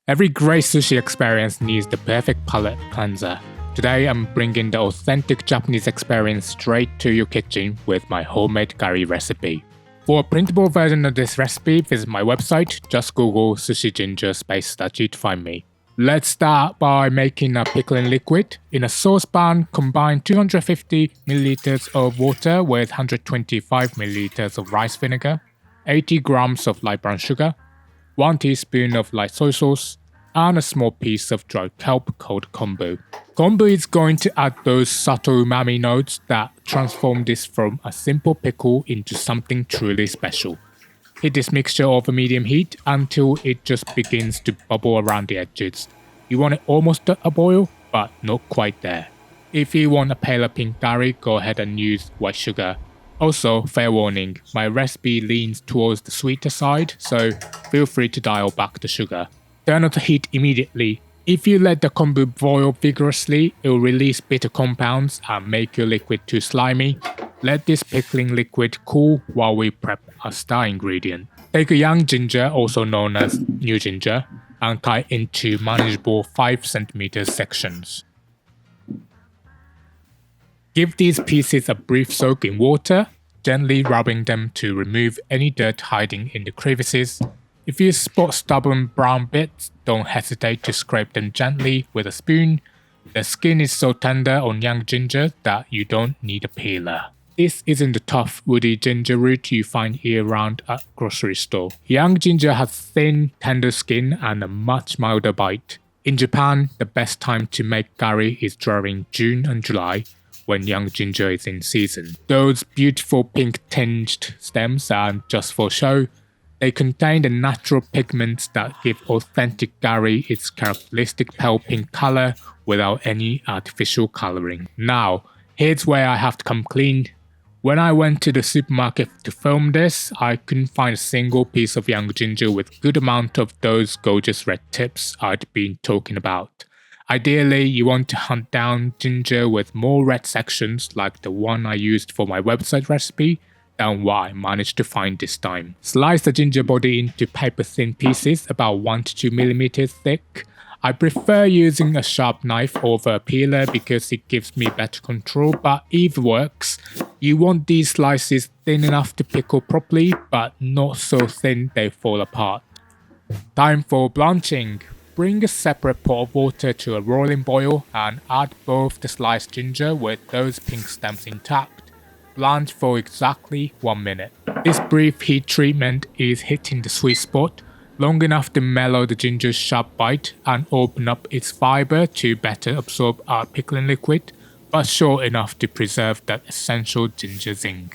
Every great sushi experience needs the perfect palate cleanser. Today I'm bringing the authentic Japanese experience straight to your kitchen with my homemade Gari recipe. For a printable version of this recipe, visit my website, just Google sushi ginger space Sudachi to find me. Let's start by making a pickling liquid. In a saucepan, combine 250 ml of water with 125 ml of rice vinegar, 80 grams of light brown sugar, 1 teaspoon of light soy sauce, and a small piece of dried kelp called kombu. Kombu is going to add those subtle umami notes that transform this from a simple pickle into something truly special. Heat this mixture over medium heat until it just begins to bubble around the edges. You want it almost at a boil, but not quite there. If you want a paler pink Gari, go ahead and use white sugar. Also, fair warning, my recipe leans towards the sweeter side, so feel free to dial back the sugar. Turn on the heat immediately. If you let the kombu boil vigorously, it will release bitter compounds and make your liquid too slimy. Let this pickling liquid cool while we prep our star ingredient. Take a young ginger, also known as new ginger, and cut it into manageable 5 cm sections. Give these pieces a brief soak in water, gently rubbing them to remove any dirt hiding in the crevices. If you spot stubborn brown bits, don't hesitate to scrape them gently with a spoon. The skin is so tender on young ginger that you don't need a peeler. This isn't the tough, woody ginger root you find year-round at grocery store. Young ginger has thin, tender skin and a much milder bite. In Japan, the best time to make Gari is during June and July, when young ginger is in season. Those beautiful pink-tinged stems aren't just for show. They contain the natural pigments that give authentic Gari its characteristic pale pink color without any artificial coloring. Now, here's where I have to come clean. When I went to the supermarket to film this, I couldn't find a single piece of young ginger with good amount of those gorgeous red tips I'd been talking about. Ideally, you want to hunt down ginger with more red sections like the one I used for my website recipe than what I managed to find this time. Slice the ginger body into paper-thin pieces about 1 to 2 mm thick. I prefer using a sharp knife over a peeler because it gives me better control, but either works. You want these slices thin enough to pickle properly, but not so thin they fall apart. Time for blanching. Bring a separate pot of water to a rolling boil and add both the sliced ginger with those pink stems intact. Blanch for exactly 1 minute. This brief heat treatment is hitting the sweet spot, long enough to mellow the ginger's sharp bite and open up its fiber to better absorb our pickling liquid, but short enough to preserve that essential ginger zing.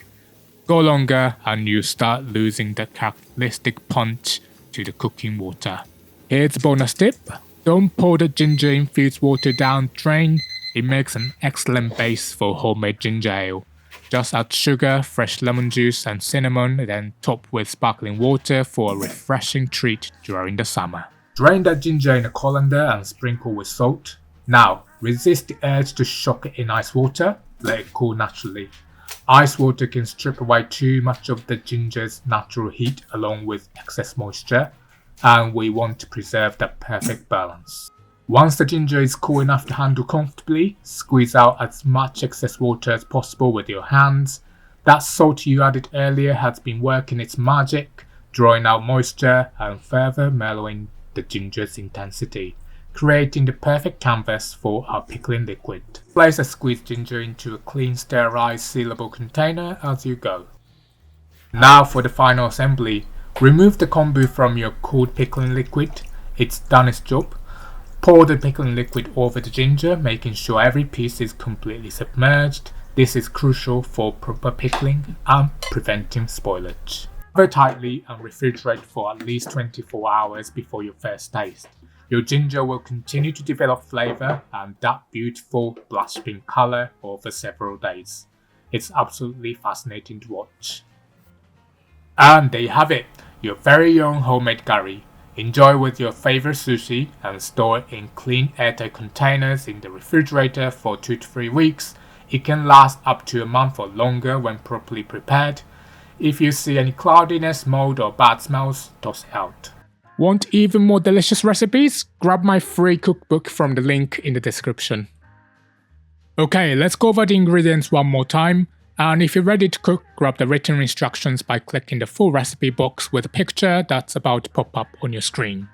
Go longer and you start losing that characteristic punch to the cooking water. Here's a bonus tip. Don't pour the ginger infused water down drain. It makes an excellent base for homemade ginger ale. Just add sugar, fresh lemon juice and cinnamon, then top with sparkling water for a refreshing treat during the summer. Drain that ginger in a colander and sprinkle with salt. Now, resist the urge to shock it in ice water. Let it cool naturally. Ice water can strip away too much of the ginger's natural heat along with excess moisture, and we want to preserve that perfect balance. Once the ginger is cool enough to handle comfortably, squeeze out as much excess water as possible with your hands. That salt you added earlier has been working its magic, drawing out moisture and further mellowing the ginger's intensity, creating the perfect canvas for our pickling liquid. Place a squeezed ginger into a clean, sterilized, sealable container as you go. Now for the final assembly. Remove the kombu from your cooled pickling liquid. It's done its job. Pour the pickling liquid over the ginger, making sure every piece is completely submerged. This is crucial for proper pickling and preventing spoilage. Cover tightly and refrigerate for at least 24 hours before your first taste. Your ginger will continue to develop flavor and that beautiful blush pink color over several days. It's absolutely fascinating to watch. And there you have it, your very own homemade Gari. Enjoy with your favorite sushi and store it in clean airtight containers in the refrigerator for 2 to 3 weeks. It can last up to a month or longer when properly prepared. If you see any cloudiness, mold or bad smells, toss it out. Want even more delicious recipes? Grab my free cookbook from the link in the description. Okay, let's go over the ingredients one more time. And if you're ready to cook, grab the written instructions by clicking the full recipe box with a picture that's about to pop up on your screen.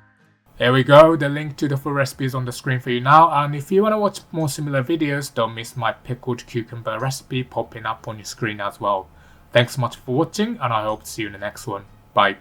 Here we go, the link to the full recipe is on the screen for you now, and if you want to watch more similar videos, don't miss my pickled cucumber recipe popping up on your screen as well. Thanks so much for watching, and I hope to see you in the next one. Bye.